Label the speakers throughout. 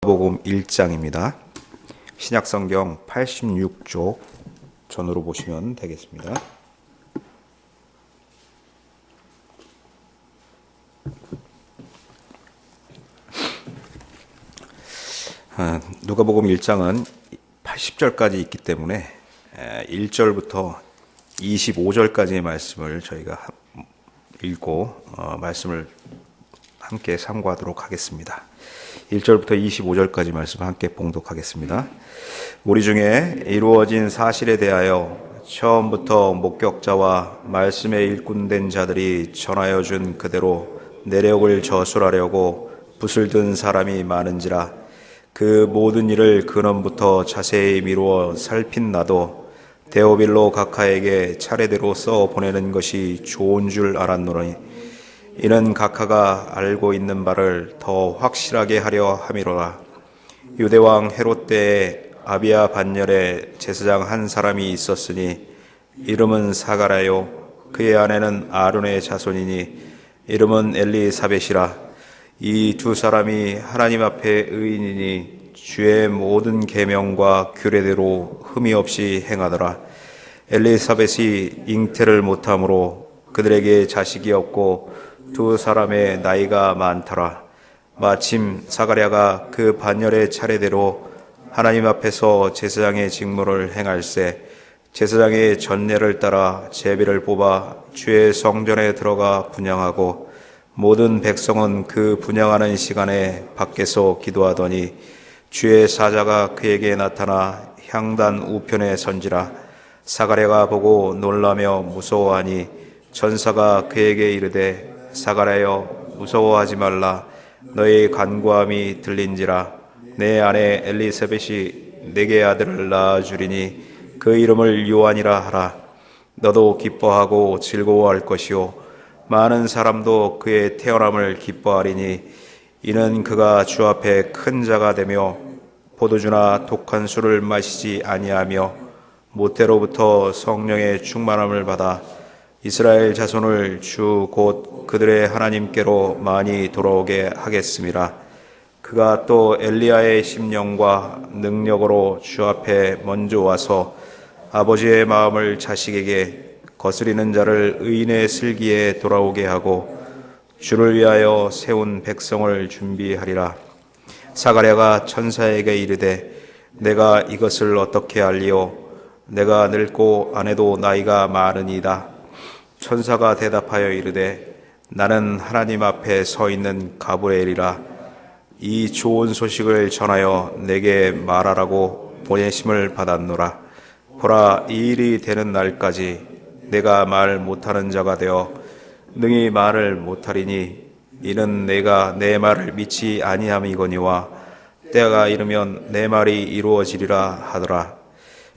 Speaker 1: 복음 1장입니다. 신약성경 86쪽 전으로 보시면 되겠습니다. 누가복음 1장은 80절까지 있기 때문에 1절부터 25절까지의 말씀을 저희가 읽고 말씀을 함께 상고하도록 하겠습니다. 1절부터 25절까지 말씀을 함께 봉독하겠습니다. 우리 중에 이루어진 사실에 대하여 처음부터 목격자와 말씀에 일꾼된 자들이 전하여 준 그대로 내력을 저술하려고 붓을 든 사람이 많은지라 그 모든 일을 근원부터 자세히 미루어 살핀 나도 데오빌로 각하에게 차례대로 써 보내는 것이 좋은 줄 알았노니 이는 각하가 알고 있는 바를 더 확실하게 하려 함이로라. 유대왕 헤롯 때에 아비야 반열에 제사장 한 사람이 있었으니 이름은 사가랴요 그의 아내는 아론의 자손이니 이름은 엘리사벳이라. 이 두 사람이 하나님 앞에 의인이니 주의 모든 계명과 규례대로 흠이 없이 행하더라. 엘리사벳이 잉태를 못함으로 그들에게 자식이 없고 두 사람의 나이가 많더라. 마침 사가랴가 그 반열의 차례대로 하나님 앞에서 제사장의 직무를 행할세 제사장의 전례를 따라 제비를 뽑아 주의 성전에 들어가 분향하고 모든 백성은 그 분향하는 시간에 밖에서 기도하더니 주의 사자가 그에게 나타나 향단 우편에 선지라. 사가랴가 보고 놀라며 무서워하니 전사가 그에게 이르되 사가랴여 무서워하지 말라. 너의 간구함이 들린지라. 내 아내 엘리사벳이 내게 아들을 낳아 주리니 그 이름을 요한이라 하라. 너도 기뻐하고 즐거워할 것이요 많은 사람도 그의 태어남을 기뻐하리니 이는 그가 주 앞에 큰 자가 되며 포도주나 독한 술을 마시지 아니하며 모태로부터 성령의 충만함을 받아 이스라엘 자손을 주 곧 그들의 하나님께로 많이 돌아오게 하겠음이라. 그가 또 엘리야의 심령과 능력으로 주 앞에 먼저 와서 아버지의 마음을 자식에게 거스리는 자를 의인의 슬기에 돌아오게 하고 주를 위하여 세운 백성을 준비하리라. 사가랴가 천사에게 이르되 내가 이것을 어떻게 알리오? 내가 늙고 아내도 나이가 많으니이다. 천사가 대답하여 이르되 나는 하나님 앞에 서 있는 가브리엘이라. 이 좋은 소식을 전하여 내게 말하라고 보내심을 받았노라. 보라, 이 일이 되는 날까지 내가 말 못하는 자가 되어 능히 말을 못하리니 이는 내가 내 말을 믿지 아니함이거니와 때가 이르면 내 말이 이루어지리라 하더라.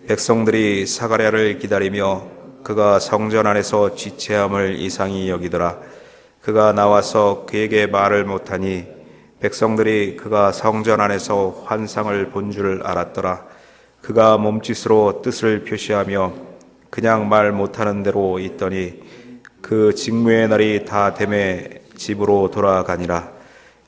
Speaker 1: 백성들이 사가랴를 기다리며 그가 성전 안에서 지체함을 이상히 여기더라. 그가 나와서 그에게 말을 못하니 백성들이 그가 성전 안에서 환상을 본 줄 알았더라. 그가 몸짓으로 뜻을 표시하며 그냥 말 못하는 대로 있더니 그 직무의 날이 다 되매 집으로 돌아가니라.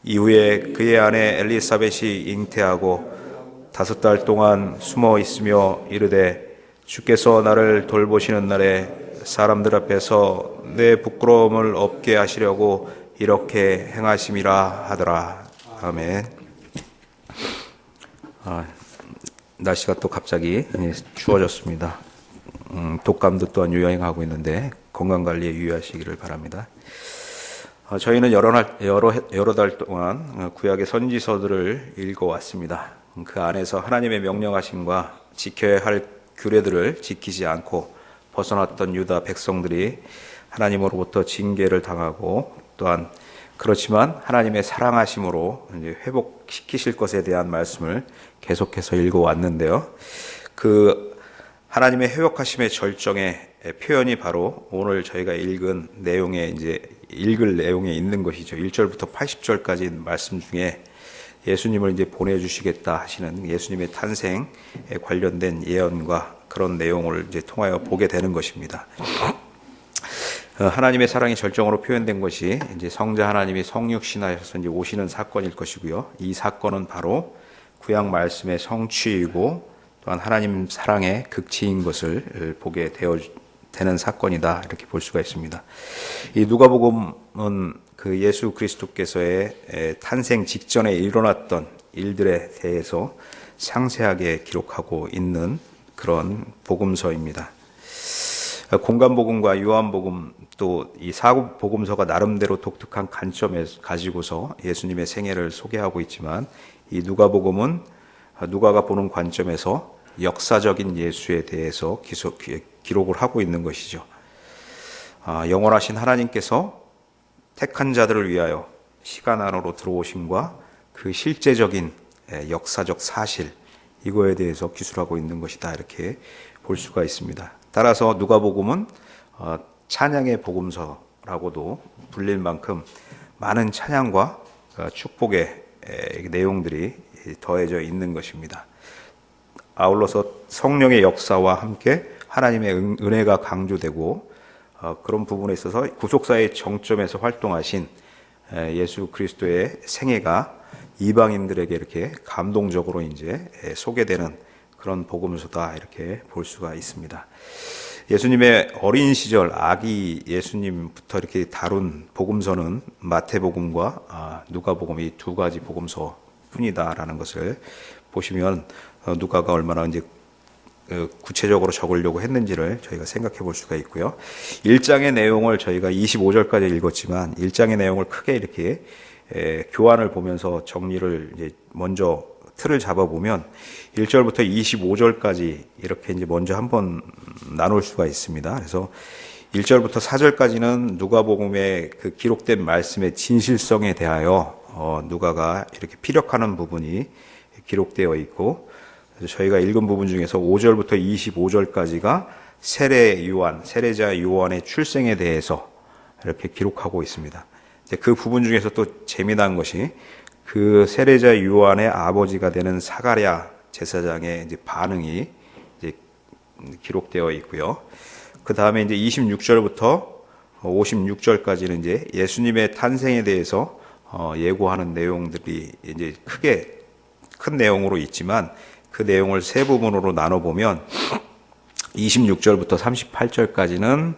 Speaker 1: 이후에 그의 아내 엘리사벳이 잉태하고 5달 동안 숨어 있으며 이르되 주께서 나를 돌보시는 날에 사람들 앞에서 내 부끄러움을 없게 하시려고 이렇게 행하심이라 하더라. 아멘. 날씨가 또 갑자기 추워졌습니다. 독감도 또한 유행하고 있는데 건강관리에 유의하시기를 바랍니다. 저희는 여러 달 동안 구약의 선지서들을 읽어왔습니다. 그 안에서 하나님의 명령하심과 지켜야 할 규례들을 지키지 않고 벗어났던 유다 백성들이 하나님으로부터 징계를 당하고 또한 그렇지만 하나님의 사랑하심으로 이제 회복시키실 것에 대한 말씀을 계속해서 읽어왔는데요. 그 하나님의 회복하심의 절정의 표현이 바로 오늘 저희가 읽을 내용에 있는 것이죠. 1절부터 80절까지 말씀 중에 예수님을 이제 보내주시겠다 하시는 예수님의 탄생에 관련된 예언과 그런 내용을 이제 통하여 보게 되는 것입니다. 하나님의 사랑이 절정으로 표현된 것이 이제 성자 하나님이 성육신하셔서 이제 오시는 사건일 것이고요. 이 사건은 바로 구약 말씀의 성취이고 또한 하나님 사랑의 극치인 것을 보게 되는 사건이다, 이렇게 볼 수가 있습니다. 이 누가복음은 그 예수 그리스도께서의 탄생 직전에 일어났던 일들에 대해서 상세하게 기록하고 있는 그런 복음서입니다. 공간복음과 요한복음 또 이 사복음서가 나름대로 독특한 관점을 가지고서 예수님의 생애를 소개하고 있지만, 이 누가복음은 누가가 보는 관점에서 역사적인 예수에 대해서 기록을 하고 있는 것이죠. 영원하신 하나님께서 택한 자들을 위하여 시간 안으로 들어오심과 그 실제적인 역사적 사실, 이거에 대해서 기술하고 있는 것이다, 이렇게 볼 수가 있습니다. 따라서 누가복음은 찬양의 복음서라고도 불릴 만큼 많은 찬양과 축복의 내용들이 더해져 있는 것입니다. 아울러서 성령의 역사와 함께 하나님의 은혜가 강조되고, 그런 부분에 있어서 구속사의 정점에서 활동하신 예수 그리스도의 생애가 이방인들에게 이렇게 감동적으로 이제 소개되는 그런 복음서다, 이렇게 볼 수가 있습니다. 예수님의 어린 시절 아기 예수님부터 이렇게 다룬 복음서는 마태복음과 누가복음, 이 두 가지 복음서뿐이다라는 것을 보시면 누가가 얼마나 이제 구체적으로 적으려고 했는지를 저희가 생각해 볼 수가 있고요. 1장의 내용을 저희가 25절까지 읽었지만 1장의 내용을 크게 이렇게 교환을 보면서 정리를 이제 먼저 틀을 잡아보면 1절부터 25절까지 이렇게 이제 먼저 한번 나눌 수가 있습니다. 그래서 1절부터 4절까지는 누가복음의 그 기록된 말씀의 진실성에 대하여 누가가 이렇게 피력하는 부분이 기록되어 있고, 저희가 읽은 부분 중에서 5절부터 25절까지가 세례자 요한의 출생에 대해서 이렇게 기록하고 있습니다. 그 부분 중에서 또 재미난 것이 그 세례자 요한의 아버지가 되는 사가랴 제사장의 이제 반응이 이제 기록되어 있고요. 그 다음에 이제 26절부터 56절까지는 이제 예수님의 탄생에 대해서 예고하는 내용들이 이제 큰 내용으로 있지만, 그 내용을 세 부분으로 나눠보면 26절부터 38절까지는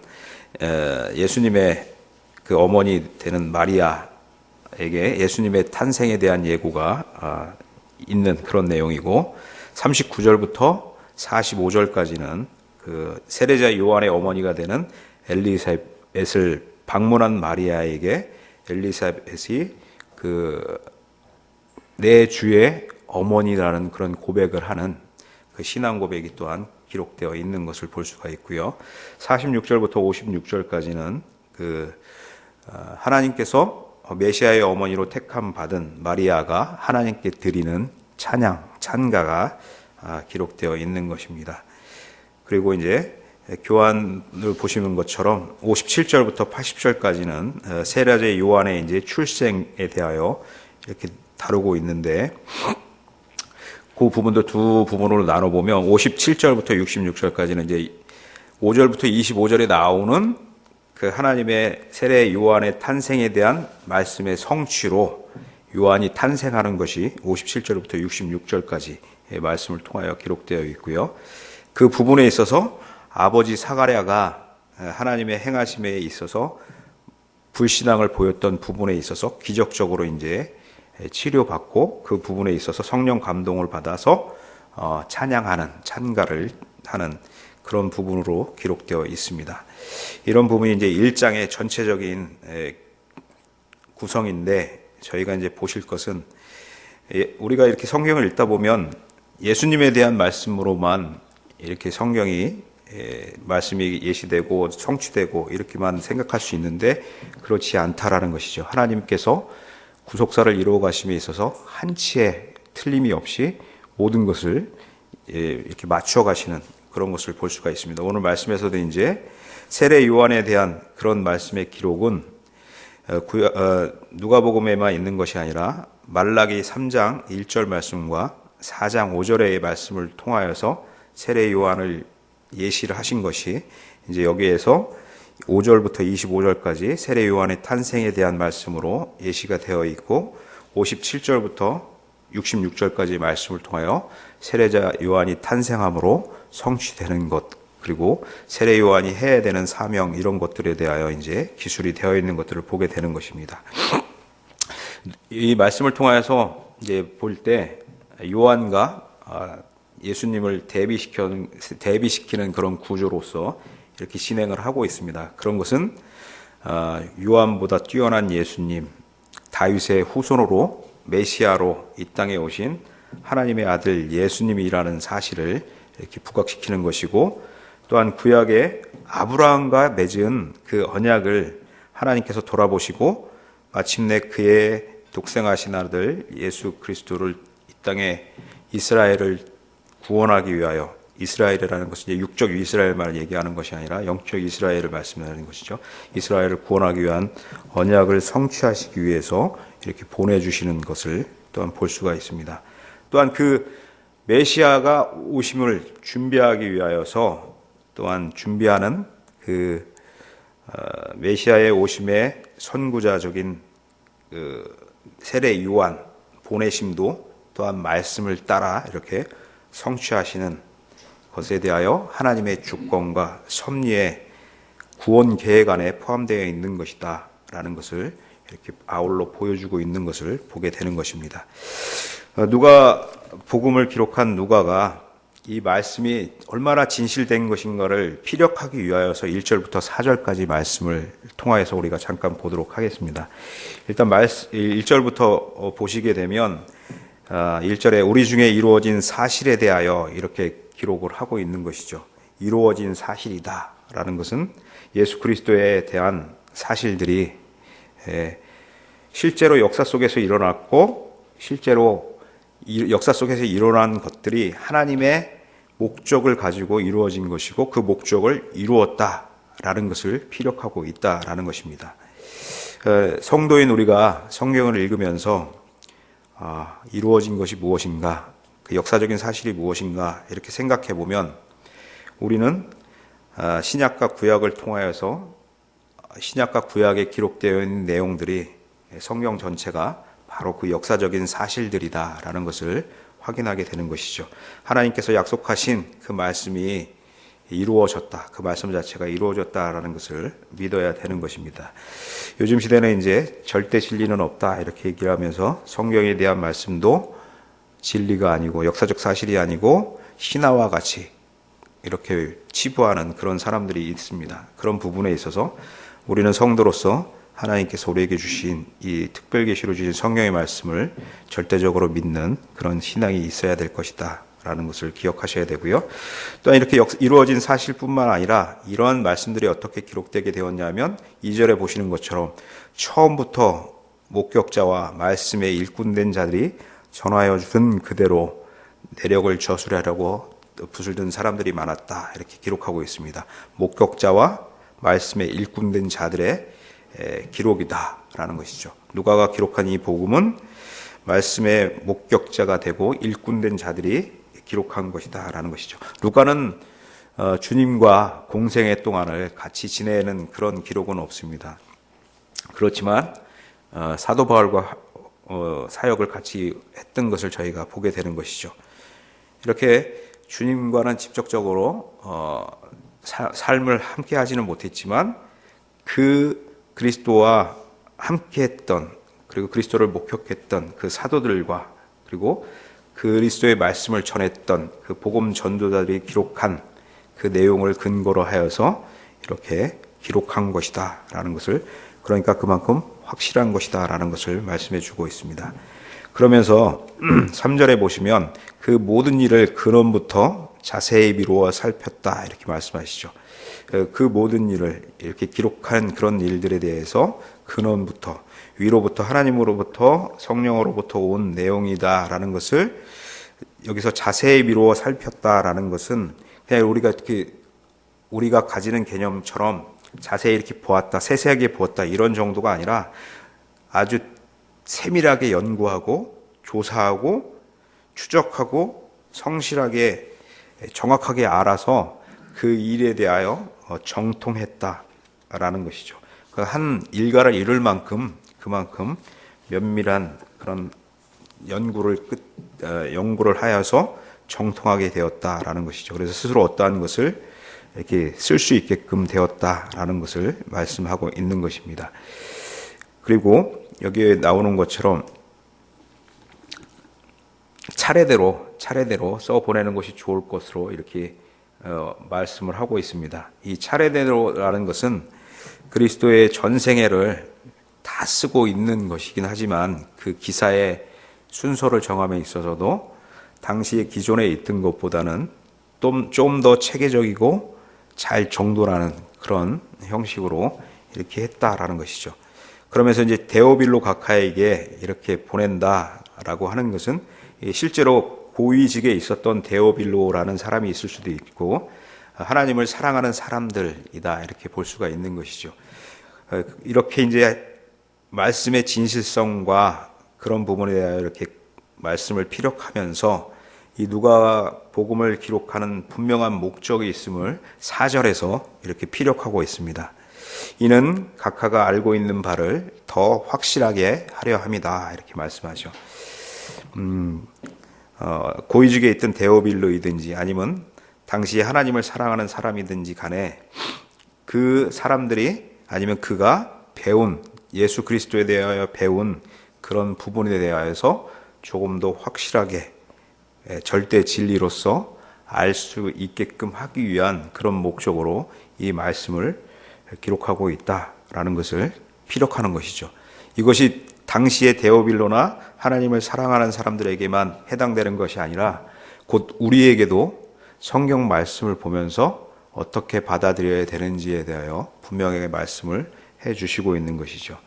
Speaker 1: 예수님의 그 어머니 되는 마리아에게 예수님의 탄생에 대한 예고가 있는 그런 내용이고, 39절부터 45절까지는 그 세례자 요한의 어머니가 되는 엘리사벳을 방문한 마리아에게 엘리사벳이 내 주의 어머니라는 그런 고백을 하는 그 신앙 고백이 또한 기록되어 있는 것을 볼 수가 있고요. 46절부터 56절까지는 하나님께서 메시아의 어머니로 택함 받은 마리아가 하나님께 드리는 찬가가 기록되어 있는 것입니다. 그리고 이제 교환을 보시는 것처럼 57절부터 80절까지는 세례자 요한의 이제 출생에 대하여 이렇게 다루고 있는데, 그 부분도 두 부분으로 나눠보면 57절부터 66절까지는 이제 5절부터 25절에 나오는 그 하나님의 세례 요한의 탄생에 대한 말씀의 성취로 요한이 탄생하는 것이 57절부터 66절까지의 말씀을 통하여 기록되어 있고요. 그 부분에 있어서 아버지 사가랴가 하나님의 행하심에 있어서 불신앙을 보였던 부분에 있어서 기적적으로 이제 치료받고, 그 부분에 있어서 성령 감동을 받아서 찬가를 하는 그런 부분으로 기록되어 있습니다. 이런 부분이 이제 1장의 전체적인 구성인데, 저희가 이제 보실 것은, 우리가 이렇게 성경을 읽다 보면 예수님에 대한 말씀으로만 이렇게 성경이 말씀이 예시되고 성취되고 이렇게만 생각할 수 있는데, 그렇지 않다라는 것이죠. 하나님께서 구속사를 이루어 가심에 있어서 한치의 틀림이 없이 모든 것을 이렇게 맞춰 가시는 그런 것을 볼 수가 있습니다. 오늘 말씀에서도 이제 세례 요한에 대한 그런 말씀의 기록은 누가복음에만 있는 것이 아니라 말라기 3장 1절 말씀과 4장 5절의 말씀을 통하여서 세례 요한을 예시를 하신 것이 이제 여기에서 5절부터 25절까지 세례 요한의 탄생에 대한 말씀으로 예시가 되어 있고, 57절부터 66절까지 말씀을 통하여 세례자 요한이 탄생함으로 성취되는 것, 그리고 세례 요한이 해야 되는 사명, 이런 것들에 대하여 이제 기술이 되어 있는 것들을 보게 되는 것입니다. 이 말씀을 통하여서 이제 볼 때 요한과 예수님을 대비시키는 그런 구조로서 이렇게 진행을 하고 있습니다. 그런 것은 요한보다 뛰어난 예수님, 다윗의 후손으로 메시아로 이 땅에 오신 하나님의 아들 예수님이라는 사실을 이렇게 부각시키는 것이고, 또한 구약의 아브라함과 맺은 그 언약을 하나님께서 돌아보시고 마침내 그의 독생하신 아들 예수 그리스도를 이 땅에 이스라엘을 구원하기 위하여, 이스라엘이라는 것은 이제 육적 이스라엘만을 얘기하는 것이 아니라 영적 이스라엘을 말씀하는 것이죠. 이스라엘을 구원하기 위한 언약을 성취하시기 위해서 이렇게 보내주시는 것을 또한 볼 수가 있습니다. 또한 그 메시아가 오심을 준비하기 위하여서 또한 준비하는 그 메시아의 오심의 선구자적인 그 세례 요한 보내심도 또한 말씀을 따라 이렇게 성취하시는 것에 대하여 하나님의 주권과 섭리의 구원 계획 안에 포함되어 있는 것이다 라는 것을 이렇게 아울러 보여주고 있는 것을 보게 되는 것입니다. 누가 복음을 기록한 누가가 이 말씀이 얼마나 진실된 것인가를 피력하기 위하여서 1절부터 4절까지 말씀을 통하여서 우리가 잠깐 보도록 하겠습니다. 일단 1절부터 보시게 되면 1절에 우리 중에 이루어진 사실에 대하여 이렇게 기록을 하고 있는 것이죠. 이루어진 사실이다 라는 것은 예수 그리스도에 대한 사실들이 실제로 역사 속에서 일어났고, 실제로 역사 속에서 일어난 것들이 하나님의 목적을 가지고 이루어진 것이고, 그 목적을 이루었다라는 것을 피력하고 있다라는 것입니다. 성도인 우리가 성경을 읽으면서 이루어진 것이 무엇인가, 그 역사적인 사실이 무엇인가 이렇게 생각해 보면 우리는 신약과 구약을 통하여서 신약과 구약에 기록되어 있는 내용들이 성경 전체가 바로 그 역사적인 사실들이다라는 것을 확인하게 되는 것이죠. 하나님께서 약속하신 그 말씀이 이루어졌다, 그 말씀 자체가 이루어졌다라는 것을 믿어야 되는 것입니다. 요즘 시대는 이제 절대 진리는 없다 이렇게 얘기를 하면서 성경에 대한 말씀도 진리가 아니고 역사적 사실이 아니고 신화와 같이 이렇게 치부하는 그런 사람들이 있습니다. 그런 부분에 있어서 우리는 성도로서 하나님께서 우리에게 주신 이 특별 계시로 주신 성경의 말씀을 절대적으로 믿는 그런 신앙이 있어야 될 것이다 라는 것을 기억하셔야 되고요. 또한 이렇게 이루어진 사실뿐만 아니라 이러한 말씀들이 어떻게 기록되게 되었냐면 2절에 보시는 것처럼 처음부터 목격자와 말씀에 일꾼된 자들이 전하여 준 그대로 내력을 저술하려고 붓을 든 사람들이 많았다 이렇게 기록하고 있습니다. 목격자와 말씀에 일꾼된 자들의 기록이다라는 것이죠. 누가가 기록한 이 복음은 말씀의 목격자가 되고 일꾼된 자들이 기록한 것이다라는 것이죠. 누가는 주님과 공생의 동안을 같이 지내는 그런 기록은 없습니다. 그렇지만 사도 바울과 사역을 같이 했던 것을 저희가 보게 되는 것이죠. 이렇게 주님과는 직접적으로 삶을 함께 하지는 못했지만 그 그리스도와 함께했던, 그리고 그리스도를 목격했던 그 사도들과 그리고 그리스도의 말씀을 전했던 그 복음 전도자들이 기록한 그 내용을 근거로 하여서 이렇게 기록한 것이다 라는 것을, 그러니까 그만큼 확실한 것이다 라는 것을 말씀해 주고 있습니다. 그러면서 3절에 보시면 그 모든 일을 근원부터 자세히 미루어 살폈다 이렇게 말씀하시죠. 그 모든 일을 이렇게 기록한 그런 일들에 대해서 근원부터, 위로부터, 하나님으로부터, 성령으로부터 온 내용이다라는 것을 여기서 자세히 미루어 살폈다라는 것은 그냥 우리가 가지는 개념처럼 자세히 이렇게 보았다, 세세하게 보았다 이런 정도가 아니라 아주 세밀하게 연구하고 조사하고 추적하고 성실하게 정확하게 알아서 그 일에 대하여 정통했다라는 것이죠. 한 일가를 이룰 만큼 그만큼 면밀한 그런 연구를 하여서 정통하게 되었다라는 것이죠. 그래서 스스로 어떠한 것을 이렇게 쓸 수 있게끔 되었다라는 것을 말씀하고 있는 것입니다. 그리고 여기에 나오는 것처럼 차례대로 써 보내는 것이 좋을 것으로 이렇게 말씀을 하고 있습니다. 이 차례대로라는 것은 그리스도의 전생애를 다 쓰고 있는 것이긴 하지만 그 기사의 순서를 정함에 있어서도 당시에 기존에 있던 것보다는 좀 더 체계적이고 잘 정돈하는 그런 형식으로 이렇게 했다라는 것이죠. 그러면서 이제 데오빌로 각하에게 이렇게 보낸다라고 하는 것은 실제로 고위직에 있었던 데오빌로라는 사람이 있을 수도 있고 하나님을 사랑하는 사람들이다 이렇게 볼 수가 있는 것이죠. 이렇게 이제 말씀의 진실성과 그런 부분에 대하여 이렇게 말씀을 피력하면서 이 누가 복음을 기록하는 분명한 목적이 있음을 4절에서 이렇게 피력하고 있습니다. 이는 각하가 알고 있는 바를 더 확실하게 하려 함이다 이렇게 말씀하죠. 고위직에 있던 데오빌로이든지 아니면 당시 하나님을 사랑하는 사람이든지 간에 그 사람들이 아니면 그가 배운 예수 그리스도에 대하여 배운 그런 부분에 대하여서 조금 더 확실하게 절대 진리로서 알 수 있게끔 하기 위한 그런 목적으로 이 말씀을 기록하고 있다라는 것을 피력하는 것이죠. 이것이 당시의 데오빌로나 하나님을 사랑하는 사람들에게만 해당되는 것이 아니라 곧 우리에게도 성경 말씀을 보면서 어떻게 받아들여야 되는지에 대하여 분명하게 말씀을 해주시고 있는 것이죠.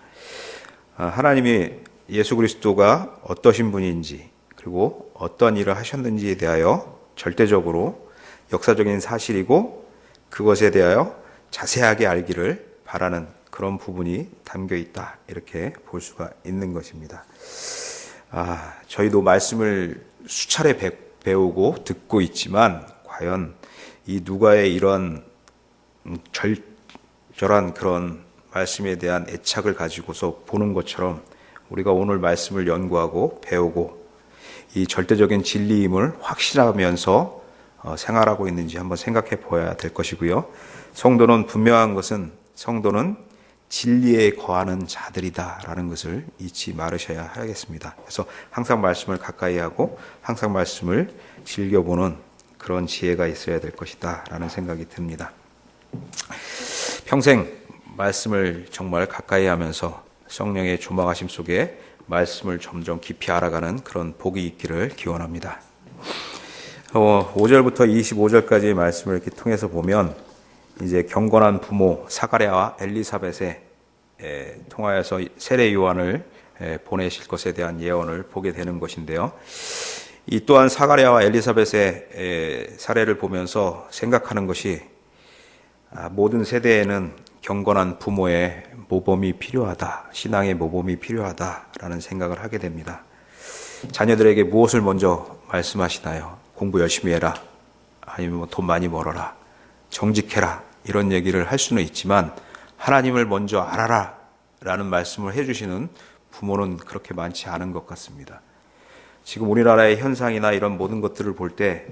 Speaker 1: 하나님이 예수 그리스도가 어떠신 분인지 그리고 어떤 일을 하셨는지에 대하여 절대적으로 역사적인 사실이고 그것에 대하여 자세하게 알기를 바라는 그런 부분이 담겨 있다 이렇게 볼 수가 있는 것입니다. 저희도 말씀을 수차례 배우고 듣고 있지만 과연 이 누가의 이런 절절한 그런 말씀에 대한 애착을 가지고서 보는 것처럼 우리가 오늘 말씀을 연구하고 배우고 이 절대적인 진리임을 확신하면서 생활하고 있는지 한번 생각해 보아야 될 것이고요. 성도는 분명한 것은 성도는 진리에 거하는 자들이다라는 것을 잊지 말으셔야 하겠습니다. 그래서 항상 말씀을 가까이 하고 항상 말씀을 즐겨보는 그런 지혜가 있어야 될 것이다라는 생각이 듭니다. 평생 말씀을 정말 가까이 하면서 성령의 조망하심 속에 말씀을 점점 깊이 알아가는 그런 복이 있기를 기원합니다. 5절부터 25절까지의 말씀을 이렇게 통해서 보면 이제 경건한 부모 사가랴와 엘리사벳에 통하여서 세례 요한을 보내실 것에 대한 예언을 보게 되는 것인데요. 이 또한 사가랴와 엘리사벳의 사례를 보면서 생각하는 것이 모든 세대에는 경건한 부모의 모범이 필요하다, 신앙의 모범이 필요하다라는 생각을 하게 됩니다. 자녀들에게 무엇을 먼저 말씀하시나요? 공부 열심히 해라, 아니면 돈 많이 벌어라, 정직해라 이런 얘기를 할 수는 있지만 하나님을 먼저 알아라 라는 말씀을 해주시는 부모는 그렇게 많지 않은 것 같습니다. 지금 우리나라의 현상이나 이런 모든 것들을 볼 때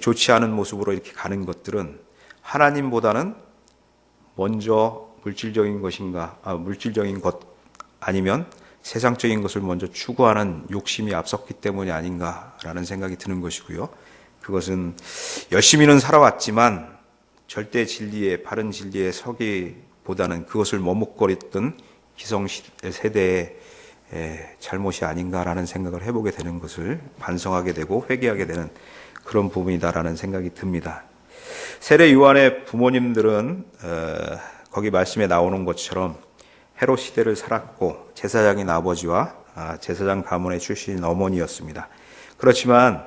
Speaker 1: 좋지 않은 모습으로 이렇게 가는 것들은 하나님보다는 먼저 물질적인 것 아니면 세상적인 것을 먼저 추구하는 욕심이 앞섰기 때문이 아닌가라는 생각이 드는 것이고요. 그것은 열심히는 살아왔지만 절대 진리에, 바른 진리에 서기보다는 그것을 머뭇거렸던 기성세대의 잘못이 아닌가라는 생각을 해보게 되는 것을 반성하게 되고 회개하게 되는 그런 부분이다라는 생각이 듭니다. 세례 요한의 부모님들은 거기 말씀에 나오는 것처럼 헤롯 시대를 살았고 제사장인 아버지와 제사장 가문의 출신인 어머니였습니다. 그렇지만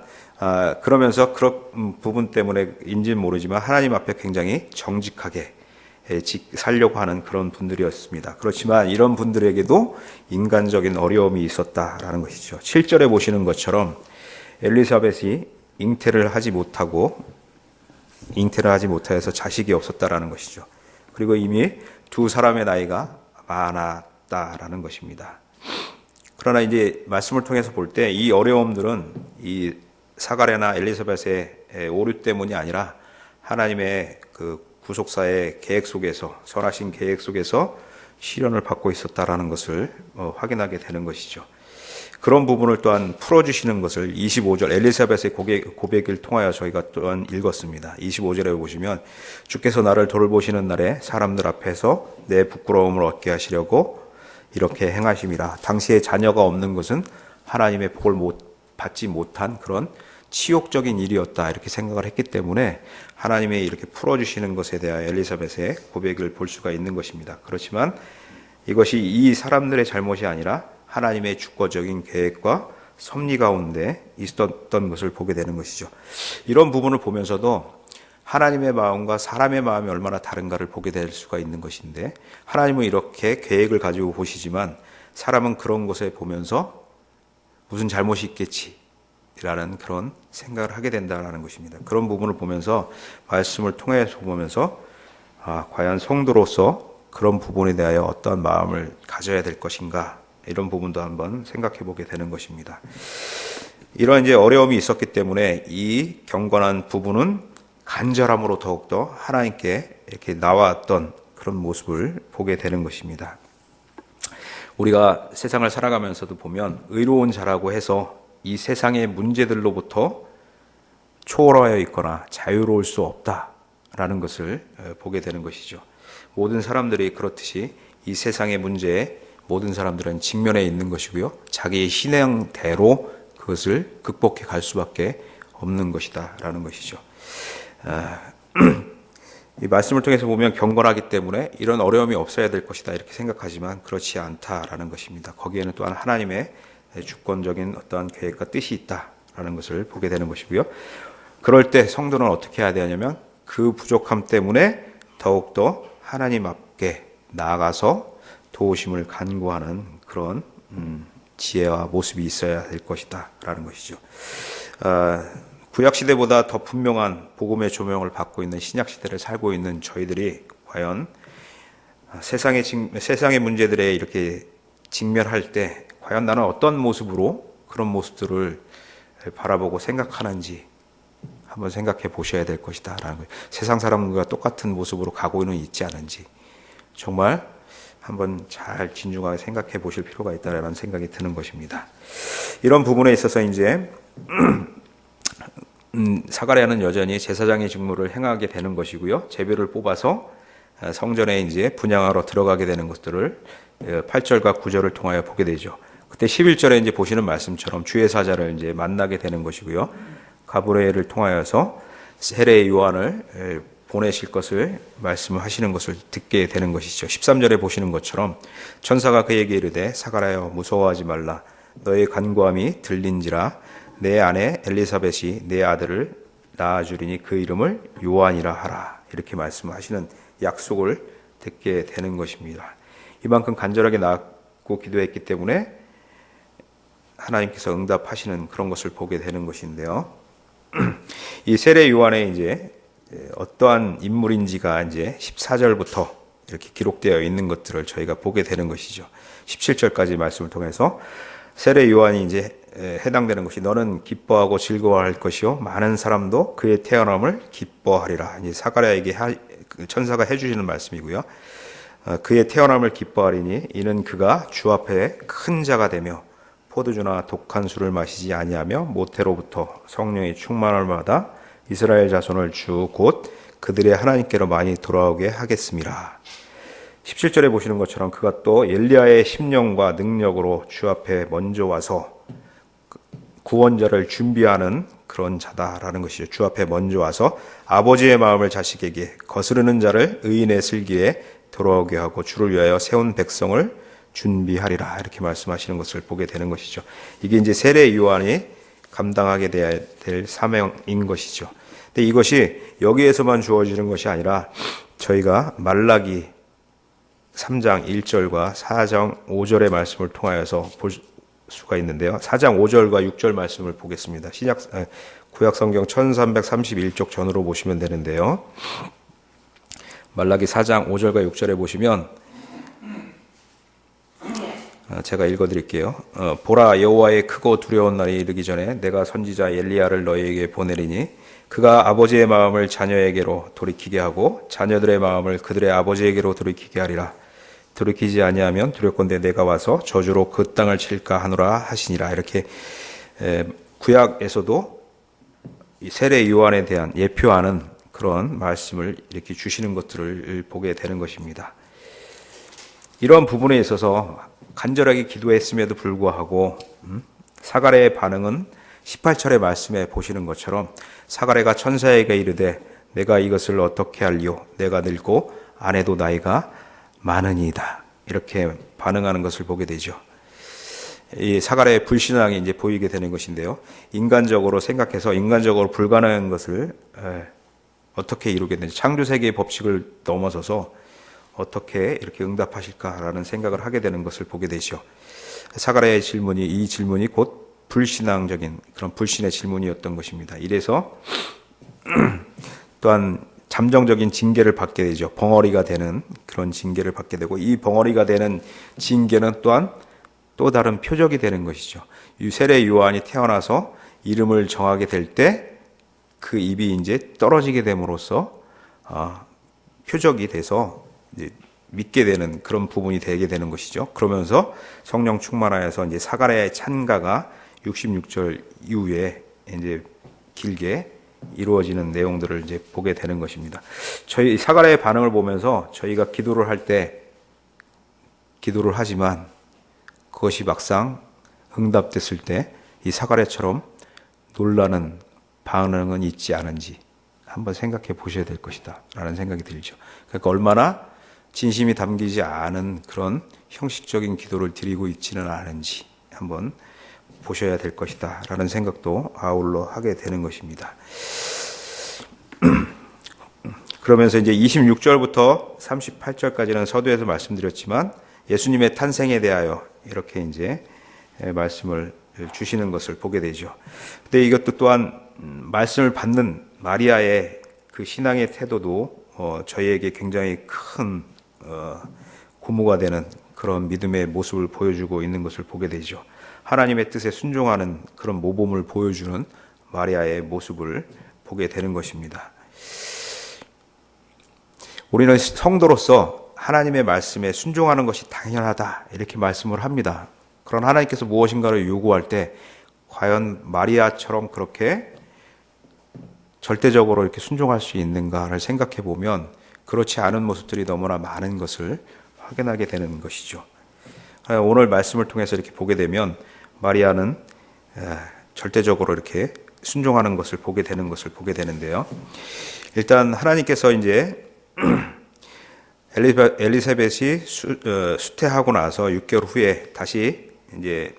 Speaker 1: 그러면서 그런 부분 때문에인지는 모르지만 하나님 앞에 굉장히 정직하게 살려고 하는 그런 분들이었습니다. 그렇지만 이런 분들에게도 인간적인 어려움이 있었다라는 것이죠. 7절에 보시는 것처럼 엘리사벳이 잉태를 하지 못하여서 자식이 없었다라는 것이죠. 그리고 이미 두 사람의 나이가 많았다라는 것입니다. 그러나 이제 말씀을 통해서 볼 때 이 어려움들은 이 사가랴나 엘리사벳의 오류 때문이 아니라 하나님의 그 구속사의 계획 속에서, 선하신 계획 속에서 시련을 받고 있었다라는 것을 확인하게 되는 것이죠. 그런 부분을 또한 풀어주시는 것을 25절 엘리사벳의 고백을 통하여 저희가 또한 읽었습니다. 25절에 보시면 주께서 나를 돌보시는 날에 사람들 앞에서 내 부끄러움을 얻게 하시려고 이렇게 행하심이라. 당시에 자녀가 없는 것은 하나님의 복을 받지 못한 그런 치욕적인 일이었다 이렇게 생각을 했기 때문에 하나님의 이렇게 풀어주시는 것에 대하여 엘리사벳의 고백을 볼 수가 있는 것입니다. 그렇지만 이것이 이 사람들의 잘못이 아니라 하나님의 주권적인 계획과 섭리 가운데 있었던 것을 보게 되는 것이죠. 이런 부분을 보면서도 하나님의 마음과 사람의 마음이 얼마나 다른가를 보게 될 수가 있는 것인데, 하나님은 이렇게 계획을 가지고 보시지만 사람은 그런 것에 보면서 무슨 잘못이 있겠지라는 그런 생각을 하게 된다는 것입니다. 그런 부분을 보면서 말씀을 통해서 보면서 과연 성도로서 그런 부분에 대하여 어떤 마음을 가져야 될 것인가, 이런 부분도 한번 생각해 보게 되는 것입니다. 이런 이제 어려움이 있었기 때문에 이 경건한 부부는 간절함으로 더욱더 하나님께 이렇게 나왔던 그런 모습을 보게 되는 것입니다. 우리가 세상을 살아가면서도 보면 의로운 자라고 해서 이 세상의 문제들로부터 초월하여 있거나 자유로울 수 없다라는 것을 보게 되는 것이죠. 모든 사람들이 그렇듯이 이 세상의 문제에 모든 사람들은 직면해 있는 것이고요. 자기의 신앙대로 그것을 극복해 갈 수밖에 없는 것이다라는 것이죠. 이 말씀을 통해서 보면 경건하기 때문에 이런 어려움이 없어야 될 것이다 이렇게 생각하지만 그렇지 않다라는 것입니다. 거기에는 또한 하나님의 주권적인 어떠한 계획과 뜻이 있다라는 것을 보게 되는 것이고요. 그럴 때 성도는 어떻게 해야 되냐면 그 부족함 때문에 더욱더 하나님 앞에 나아가서 도우심을 간구하는 그런 지혜와 모습이 있어야 될 것이다 라는 것이죠. 구약시대보다 더 분명한 복음의 조명을 받고 있는 신약시대를 살고 있는 저희들이 과연 세상의 문제들에 이렇게 직면할 때 과연 나는 어떤 모습으로 그런 모습들을 바라보고 생각하는지 한번 생각해 보셔야 될 것이다 라는 거예요. 세상 사람과 똑같은 모습으로 가고는 있지 않은지 정말 한번 잘 진중하게 생각해 보실 필요가 있다라는 생각이 드는 것입니다. 이런 부분에 있어서 이제 사가랴는 여전히 제사장의 직무를 행하게 되는 것이고요. 제비를 뽑아서 성전에 이제 분향하러 들어가게 되는 것들을 8절과 9절을 통하여 보게 되죠. 그때 11절에 이제 보시는 말씀처럼 주의 사자를 이제 만나게 되는 것이고요. 가브리엘을 통하여서 세례 요한을 보내실 것을 말씀하시는 것을 듣게 되는 것이죠. 13절에 보시는 것처럼 천사가 그에게 이르되 사가랴여 무서워하지 말라. 너의 간구함이 들린지라. 내 아내 엘리사벳이 내 아들을 낳아주리니 그 이름을 요한이라 하라. 이렇게 말씀하시는 약속을 듣게 되는 것입니다. 이만큼 간절하게 낳고 기도했기 때문에 하나님께서 응답하시는 그런 것을 보게 되는 것인데요. 이 세례 요한의 이제 어떠한 인물인지가 이제 14절부터 이렇게 기록되어 있는 것들을 저희가 보게 되는 것이죠. 17절까지 말씀을 통해서 세례 요한이 이제 해당되는 것이 너는 기뻐하고 즐거워할 것이요 많은 사람도 그의 태어남을 기뻐하리라. 이제 사가랴에게 천사가 해주시는 말씀이고요. 그의 태어남을 기뻐하리니 이는 그가 주 앞에 큰 자가 되며 포도주나 독한 술을 마시지 아니하며 모태로부터 성령이 충만할 마다 이스라엘 자손을 주 곧 그들의 하나님께로 많이 돌아오게 하겠습니다. 17절에 보시는 것처럼 그가 또 엘리야의 심령과 능력으로 주 앞에 먼저 와서 구원자를 준비하는 그런 자다라는 것이죠. 주 앞에 먼저 와서 아버지의 마음을 자식에게 거스르는 자를 의인의 슬기에 돌아오게 하고 주를 위하여 세운 백성을 준비하리라. 이렇게 말씀하시는 것을 보게 되는 것이죠. 이게 이제 세례 요한이 감당하게 돼야 될 사명인 것이죠. 근데 이것이 여기에서만 주어지는 것이 아니라 저희가 말라기 3장 1절과 4장 5절의 말씀을 통하여서 볼 수가 있는데요. 4장 5절과 6절 말씀을 보겠습니다. 구약 성경 1331쪽 전으로 보시면 되는데요. 말라기 4장 5절과 6절에 보시면 제가 읽어드릴게요. 보라, 여호와의 크고 두려운 날이 이르기 전에 내가 선지자 엘리야를 너희에게 보내리니 그가 아버지의 마음을 자녀에게로 돌이키게 하고 자녀들의 마음을 그들의 아버지에게로 돌이키게 하리라. 돌이키지 아니하면 두렵건대 내가 와서 저주로 그 땅을 칠까 하노라 하시니라. 이렇게 구약에서도 이 세례 요한에 대한 예표하는 그런 말씀을 이렇게 주시는 것들을 보게 되는 것입니다. 이런 부분에 있어서 간절하게 기도했음에도 불구하고 사가랴의 반응은 18절의 말씀에 보시는 것처럼 사가랴가 천사에게 이르되 내가 이것을 어떻게 할리오? 내가 늙고 아내도 나이가 많으니이다. 이렇게 반응하는 것을 보게 되죠. 이 사가랴의 불신앙이 이제 보이게 되는 것인데요. 인간적으로 생각해서 인간적으로 불가능한 것을 어떻게 이루게 되는지, 창조세계의 법칙을 넘어서서 어떻게 이렇게 응답하실까라는 생각을 하게 되는 것을 보게 되죠. 사가랴의 질문이, 이 질문이 곧 불신앙적인 그런 불신의 질문이었던 것입니다. 이래서 또한 잠정적인 징계를 받게 되죠. 벙어리가 되는 그런 징계를 받게 되고, 이 벙어리가 되는 징계는 또한 또 다른 표적이 되는 것이죠. 세례 요한이 태어나서 이름을 정하게 될 때 그 입이 이제 떨어지게 됨으로써 표적이 돼서 이제 믿게 되는 그런 부분이 되게 되는 것이죠. 그러면서 성령 충만하여서 이제 사가랴의 찬가가 66절 이후에 이제 길게 이루어지는 내용들을 이제 보게 되는 것입니다. 저희 사가랴의 반응을 보면서 저희가 기도를 할 때 기도를 하지만 그것이 막상 응답됐을 때 이 사가랴처럼 놀라는 반응은 있지 않은지 한번 생각해 보셔야 될 것이다 라는 생각이 들죠. 그러니까 얼마나 진심이 담기지 않은 그런 형식적인 기도를 드리고 있지는 않은지 한번 보셔야 될 것이다 라는 생각도 아울러 하게 되는 것입니다. 그러면서 이제 26절부터 38절까지는 서두에서 말씀드렸지만 예수님의 탄생에 대하여 이렇게 이제 말씀을 주시는 것을 보게 되죠. 근데 이것도 또한 말씀을 받는 마리아의 그 신앙의 태도도 저희에게 굉장히 큰 고무가 되는 그런 믿음의 모습을 보여주고 있는 것을 보게 되죠. 하나님의 뜻에 순종하는 그런 모범을 보여주는 마리아의 모습을 보게 되는 것입니다. 우리는 성도로서 하나님의 말씀에 순종하는 것이 당연하다 이렇게 말씀을 합니다. 그러나 하나님께서 무엇인가를 요구할 때 과연 마리아처럼 그렇게 절대적으로 이렇게 순종할 수 있는가를 생각해 보면 그렇지 않은 모습들이 너무나 많은 것을 확인하게 되는 것이죠. 오늘 말씀을 통해서 이렇게 보게 되면 마리아는 절대적으로 이렇게 순종하는 것을 보게 되는 것을 보게 되는데요. 일단 하나님께서 이제 엘리사벳이 수태하고 나서 6개월 후에 다시 이제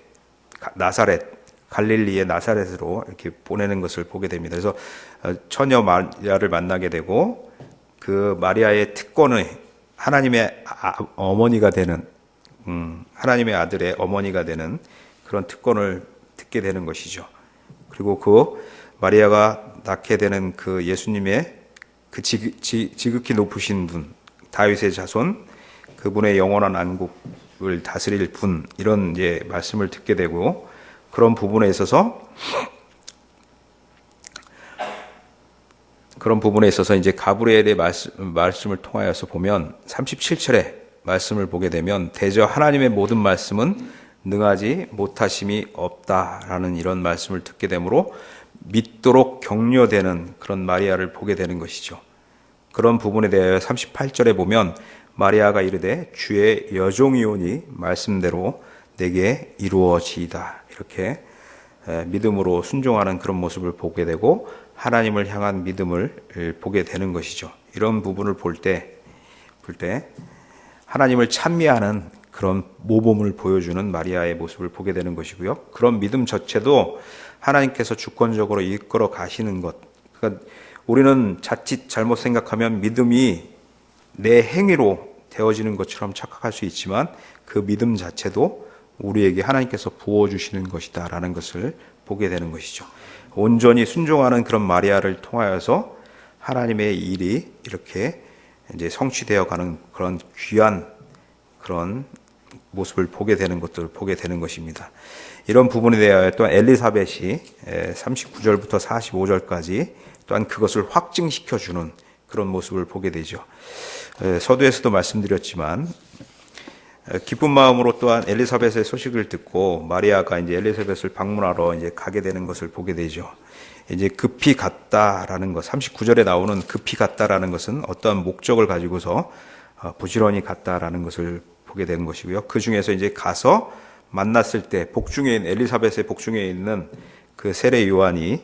Speaker 1: 나사렛, 갈릴리의 나사렛으로 이렇게 보내는 것을 보게 됩니다. 그래서 처녀 마리아를 만나게 되고 그 마리아의 특권을 하나님의 어머니가 되는 하나님의 아들의 어머니가 되는 그런 특권을 듣게 되는 것이죠. 그리고 그 마리아가 낳게 되는 그 예수님의 그 지극히 높으신 분, 다윗의 자손, 그분의 영원한 안국을 다스릴 분, 이런 이제 말씀을 듣게 되고, 그런 부분에 있어서 이제 가브리엘의 말씀을 통하여서 보면 37절에 말씀을 보게 되면 대저 하나님의 모든 말씀은 능하지 못하심이 없다라는 이런 말씀을 듣게 되므로 믿도록 격려되는 그런 마리아를 보게 되는 것이죠. 그런 부분에 대하여 38절에 보면 마리아가 이르되 주의 여종이오니 말씀대로 내게 이루어지이다. 이렇게 믿음으로 순종하는 그런 모습을 보게 되고 하나님을 향한 믿음을 보게 되는 것이죠. 이런 부분을 볼 때 하나님을 찬미하는 그런 모범을 보여주는 마리아의 모습을 보게 되는 것이고요. 그런 믿음 자체도 하나님께서 주권적으로 이끌어 가시는 것. 그러니까 우리는 자칫 잘못 생각하면 믿음이 내 행위로 되어지는 것처럼 착각할 수 있지만 그 믿음 자체도 우리에게 하나님께서 부어주시는 것이다라는 것을 보게 되는 것이죠. 온전히 순종하는 그런 마리아를 통하여서 하나님의 일이 이렇게 이제 성취되어 가는 그런 귀한 그런 모습을 보게 되는 것들을 보게 되는 것입니다. 이런 부분에 대하여 또한 엘리사벳이 39절부터 45절까지 또한 그것을 확증시켜 주는 그런 모습을 보게 되죠. 서두에서도 말씀드렸지만 기쁜 마음으로 또한 엘리사벳의 소식을 듣고 마리아가 이제 엘리사벳을 방문하러 이제 가게 되는 것을 보게 되죠. 이제 급히 갔다라는 것, 39절에 나오는 급히 갔다라는 것은 어떠한 목적을 가지고서 부지런히 갔다라는 것을 보게 되는 것이고요. 그 중에서 이제 가서 만났을 때 복중에 있는 엘리사벳의 복중에 있는 그 세례 요한이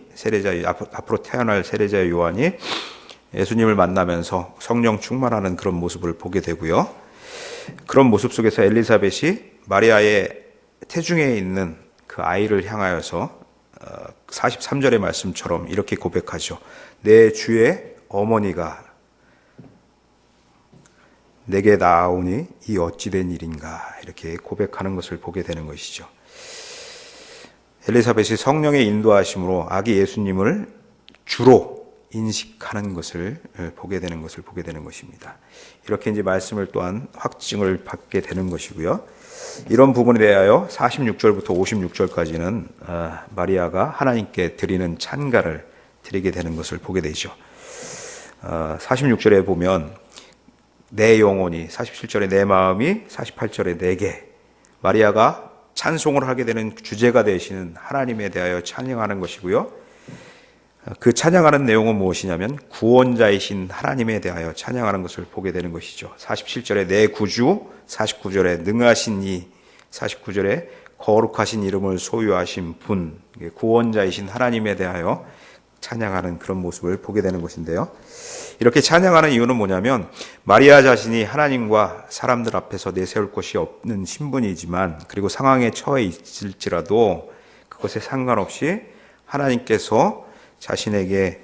Speaker 1: 앞으로 태어날 세례자 요한이 예수님을 만나면서 성령 충만하는 그런 모습을 보게 되고요. 그런 모습 속에서 엘리사벳이 마리아의 태중에 있는 그 아이를 향하여서 43절의 말씀처럼 이렇게 고백하죠. 내 주의 어머니가 내게 나아오니 이 어찌된 일인가, 이렇게 고백하는 것을 보게 되는 것이죠. 엘리사벳이 성령의 인도하심으로 아기 예수님을 주로 인식하는 것을 보게 되는 것입니다. 이렇게 이제 말씀을 또한 확증을 받게 되는 것이고요. 이런 부분에 대하여 46절부터 56절까지는 마리아가 하나님께 드리는 찬가를 드리게 되는 것을 보게 되죠. 46절에 보면 내 영혼이, 47절에 내 마음이, 48절에 내게, 마리아가 찬송을 하게 되는 주제가 되시는 하나님에 대하여 찬양하는 것이고요. 그 찬양하는 내용은 무엇이냐면 구원자이신 하나님에 대하여 찬양하는 것을 보게 되는 것이죠. 47절에 내 구주, 49절에 능하신 이, 49절에 거룩하신 이름을 소유하신 분, 구원자이신 하나님에 대하여 찬양하는 그런 모습을 보게 되는 것인데요. 이렇게 찬양하는 이유는 뭐냐면 마리아 자신이 하나님과 사람들 앞에서 내세울 것이 없는 신분이지만, 그리고 상황에 처해 있을지라도 그것에 상관없이 하나님께서 자신에게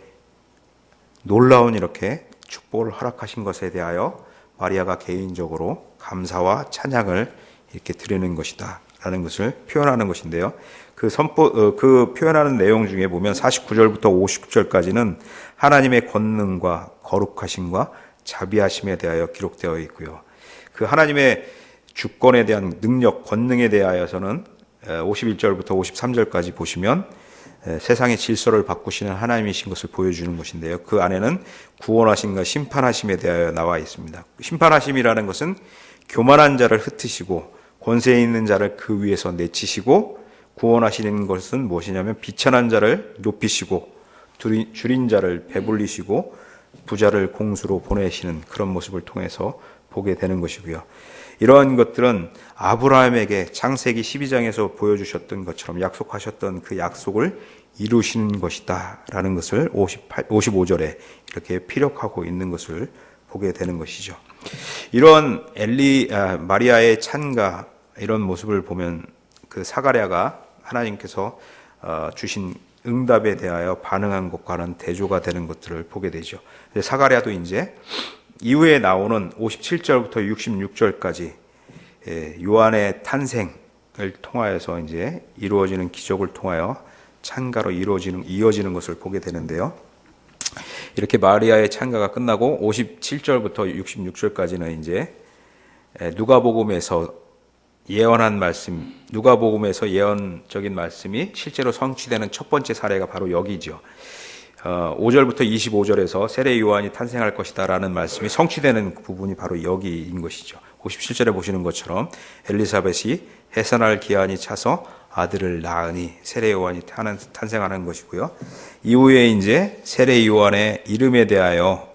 Speaker 1: 놀라운 이렇게 축복을 허락하신 것에 대하여 마리아가 개인적으로 감사와 찬양을 이렇게 드리는 것이다 라는 것을 표현하는 것인데요. 그 표현하는 내용 중에 보면 49절부터 50절까지는 하나님의 권능과 거룩하심과 자비하심에 대하여 기록되어 있고요. 그 하나님의 주권에 대한 능력, 권능에 대하여서는 51절부터 53절까지 보시면 세상의 질서를 바꾸시는 하나님이신 것을 보여주는 것인데요. 그 안에는 구원하심과 심판하심에 대하여 나와 있습니다. 심판하심이라는 것은 교만한 자를 흩으시고 권세 있는 자를 그 위에서 내치시고, 구원하시는 것은 무엇이냐면 비천한 자를 높이시고 줄인 자를 배불리시고 부자를 공수로 보내시는 그런 모습을 통해서 보게 되는 것이고요. 이러한 것들은 아브라함에게 창세기 12장에서 보여주셨던 것처럼 약속하셨던 그 약속을 이루시는 것이다 라는 것을 55절에 이렇게 피력하고 있는 것을 보게 되는 것이죠. 이런 마리아의 찬가, 이런 모습을 보면 그 사가랴가 하나님께서 주신 응답에 대하여 반응한 것과는 대조가 되는 것들을 보게 되죠. 사가랴도 이제 이후에 나오는 57절부터 66절까지 요한의 탄생을 통하여서 이제 이루어지는 기적을 통하여 찬가로 이어지는 것을 보게 되는데요. 이렇게 마리아의 찬가가 끝나고 57절부터 66절까지는 이제 누가복음에서 예언한 말씀, 누가복음에서 예언적인 말씀이 실제로 성취되는 첫 번째 사례가 바로 여기죠. 5절부터 25절에서 세례 요한이 탄생할 것이다 라는 말씀이 성취되는 부분이 바로 여기인 것이죠. 57절에 보시는 것처럼 엘리사벳이 해산할 기한이 차서 아들을 낳으니 세례 요한이 탄생하는 것이고요. 이후에 이제 세례 요한의 이름에 대하여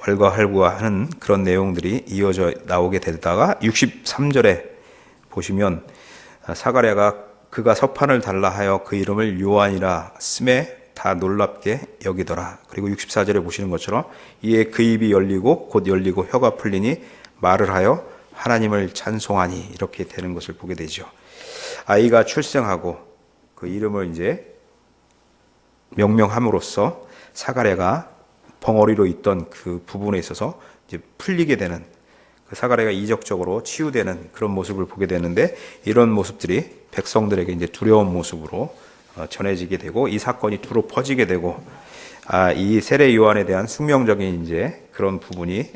Speaker 1: 왈가왈부하는 그런 내용들이 이어져 나오게 되다가 63절에 보시면 사가랴가 그가 서판을 달라 하여 그 이름을 요한이라 쓰매 다 놀랍게 여기더라. 그리고 64절에 보시는 것처럼 이에 그 입이 열리고 곧 열리고 혀가 풀리니 말을 하여 하나님을 찬송하니, 이렇게 되는 것을 보게 되죠. 아이가 출생하고 그 이름을 이제 명명함으로써 사가랴가 벙어리로 있던 그 부분에 있어서 이제 풀리게 되는, 그 사가랴가 이적적으로 치유되는 그런 모습을 보게 되는데, 이런 모습들이 백성들에게 이제 두려운 모습으로 전해지게 되고 이 사건이 두루 퍼지게 되고 이 세례 요한에 대한 숙명적인 이제 그런 부분이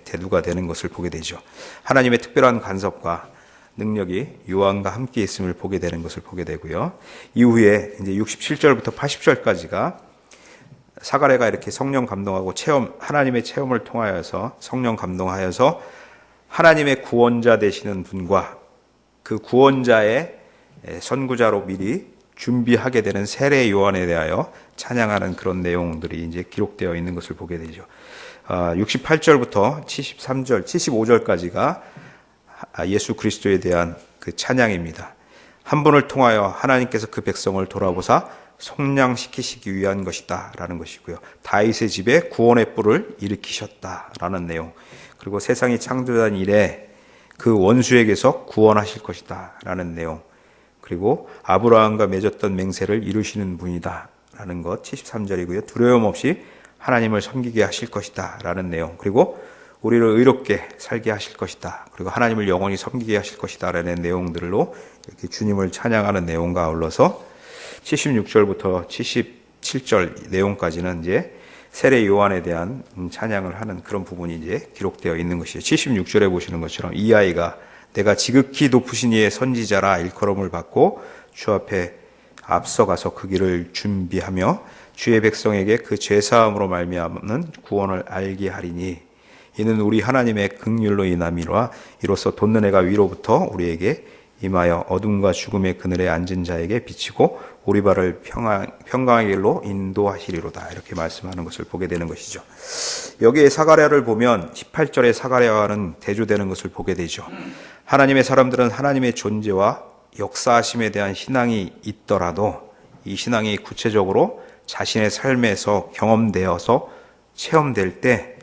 Speaker 1: 대두가 되는 것을 보게 되죠. 하나님의 특별한 간섭과 능력이 요한과 함께 있음을 보게 되는 것을 보게 되고요. 이후에 이제 67절부터 80절까지가 사가랴가 이렇게 성령 감동하고 하나님의 체험을 통하여서 성령 감동하여서 하나님의 구원자 되시는 분과 그 구원자의 선구자로 미리 준비하게 되는 세례 요한에 대하여 찬양하는 그런 내용들이 이제 기록되어 있는 것을 보게 되죠. 68절부터 73절, 75절까지가 예수 그리스도에 대한 그 찬양입니다. 한 분을 통하여 하나님께서 그 백성을 돌아보사 속량시키시기 위한 것이다 라는 것이고요. 다윗의 집에 구원의 뿔을 일으키셨다라는 내용, 그리고 세상이 창조된 이래 그 원수에게서 구원하실 것이다 라는 내용, 그리고 아브라함과 맺었던 맹세를 이루시는 분이다 라는 것 73절이고요. 두려움 없이 하나님을 섬기게 하실 것이다 라는 내용, 그리고 우리를 의롭게 살게 하실 것이다, 그리고 하나님을 영원히 섬기게 하실 것이다 라는 내용들로 이렇게 주님을 찬양하는 내용과 아울러서 76절부터 77절 내용까지는 이제 세례 요한에 대한 찬양을 하는 그런 부분이 이제 기록되어 있는 것이죠. 76절에 보시는 것처럼 이 아이가 내가 지극히 높으신 이의 선지자라 일컬음을 받고 주 앞에 앞서가서 그 길을 준비하며 주의 백성에게 그 죄사함으로 말미암는 구원을 알게 하리니 이는 우리 하나님의 긍휼로 인함이라. 이로써 돋는 해가 위로부터 우리에게 임하여 어둠과 죽음의 그늘에 앉은 자에게 비치고 우리 발을 평강의 길로 인도하시리로다. 이렇게 말씀하는 것을 보게 되는 것이죠. 여기에 사가랴를 보면 18절의 사가랴와는 대조되는 것을 보게 되죠. 하나님의 사람들은 하나님의 존재와 역사하심에 대한 신앙이 있더라도 이 신앙이 구체적으로 자신의 삶에서 경험되어서 체험될 때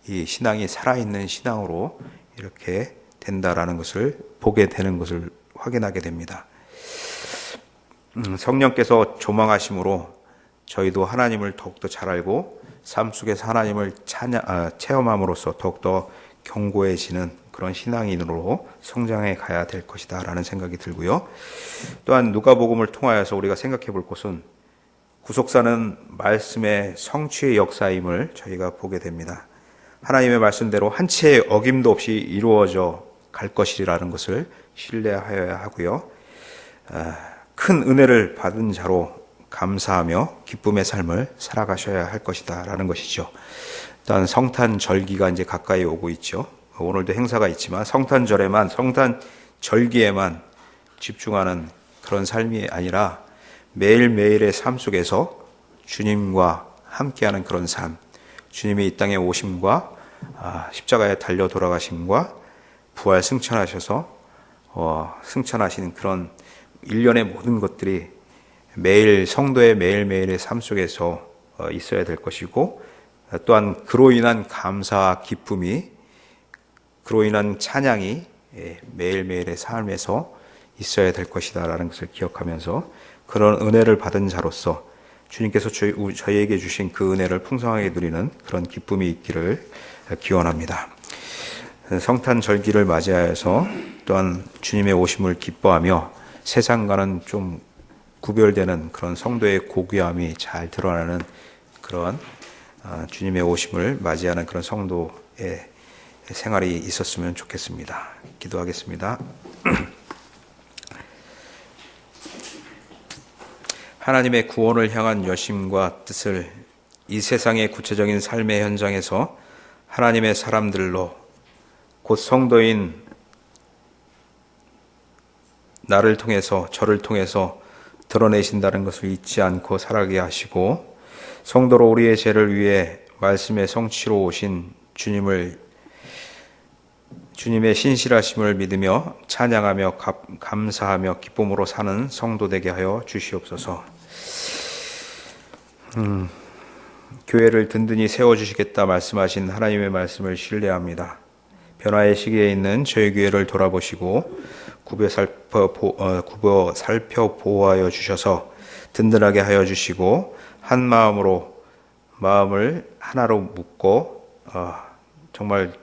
Speaker 1: 이 신앙이 살아있는 신앙으로 이렇게 된다라는 것을 보게 되는 것을 확인하게 됩니다. 성령께서 조망하심으로 저희도 하나님을 더욱더 잘 알고 삶 속에서 하나님을 체험함으로써 더욱더 견고해지는 그런 신앙인으로 성장해 가야 될 것이다 라는 생각이 들고요. 또한 누가복음을 통하여서 우리가 생각해 볼 것은 구속사는 말씀의 성취의 역사임을 저희가 보게 됩니다. 하나님의 말씀대로 한 채의 어김도 없이 이루어져 갈 것이라는 것을 신뢰하여야 하고요. 큰 은혜를 받은 자로 감사하며 기쁨의 삶을 살아가셔야 할 것이다 라는 것이죠. 일단 성탄 절기가 이제 가까이 오고 있죠. 오늘도 행사가 있지만 성탄절에만, 성탄 절기에만 집중하는 그런 삶이 아니라 매일매일의 삶 속에서 주님과 함께하는 그런 삶, 주님이 이 땅에 오심과 십자가에 달려 돌아가심과 부활 승천하셔서 승천하시는 그런 일련의 모든 것들이 매일 성도의 매일매일의 삶 속에서 있어야 될 것이고, 또한 그로 인한 감사와 기쁨이, 그로 인한 찬양이 매일매일의 삶에서 있어야 될 것이다 라는 것을 기억하면서 그런 은혜를 받은 자로서 주님께서 저희에게 주신 그 은혜를 풍성하게 누리는 그런 기쁨이 있기를 기원합니다. 성탄 절기를 맞이하여서 또한 주님의 오심을 기뻐하며 세상과는 좀 구별되는 그런 성도의 고귀함이 잘 드러나는 그런 주님의 오심을 맞이하는 그런 성도의 생활이 있었으면 좋겠습니다. 기도하겠습니다. 하나님의 구원을 향한 열심과 뜻을 이 세상의 구체적인 삶의 현장에서 하나님의 사람들로, 곧 성도인 나를 통해서, 저를 통해서 드러내신다는 것을 잊지 않고 살아가게 하시고, 성도로 우리의 죄를 위해 말씀의 성취로 오신 주님의 신실하심을 믿으며 찬양하며 감사하며 기쁨으로 사는 성도 되게 하여 주시옵소서. 교회를 든든히 세워주시겠다 말씀하신 하나님의 말씀을 신뢰합니다. 변화의 시기에 있는 저희 교회를 돌아보시고 굽어 살펴 보호하여 주셔서 든든하게 하여 주시고, 한 마음을 하나로 묶고 정말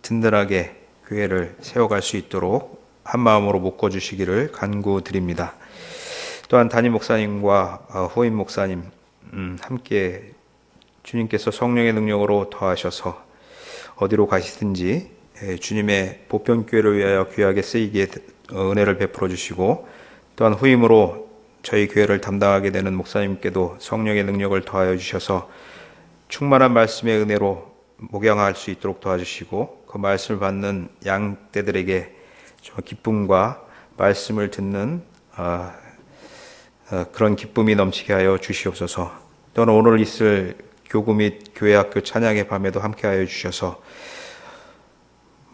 Speaker 1: 든든하게 교회를 세워갈 수 있도록 한 마음으로 묶어주시기를 간구드립니다. 또한 담임 목사님과 후임 목사님 함께 주님께서 성령의 능력으로 더하셔서 어디로 가시든지 주님의 보편교회를 위하여 귀하게 쓰이게 은혜를 베풀어 주시고 또한 후임으로 저희 교회를 담당하게 되는 목사님께도 성령의 능력을 더하여 주셔서 충만한 말씀의 은혜로 목양할 수 있도록 도와주시고 그 말씀을 받는 양떼들에게 좀 기쁨과 말씀을 듣는 그런 기쁨이 넘치게 하여 주시옵소서. 또는 오늘 있을 교구 및 교회학교 찬양의 밤에도 함께하여 주셔서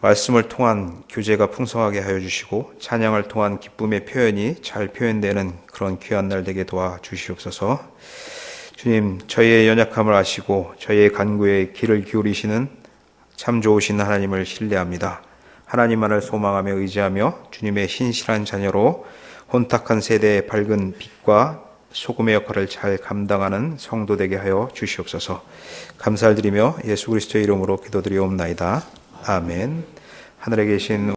Speaker 1: 말씀을 통한 교제가 풍성하게 하여 주시고 찬양을 통한 기쁨의 표현이 잘 표현되는 그런 귀한 날 되게 도와주시옵소서. 주님, 저희의 연약함을 아시고 저희의 간구에 귀를 기울이시는 참 좋으신 하나님을 신뢰합니다. 하나님만을 소망하며 의지하며 주님의 신실한 자녀로 혼탁한 세대의 밝은 빛과 소금의 역할을 잘 감당하는 성도 되게 하여 주시옵소서. 감사를 드리며 예수 그리스도의 이름으로 기도드리옵나이다. 아멘. 하늘에 계신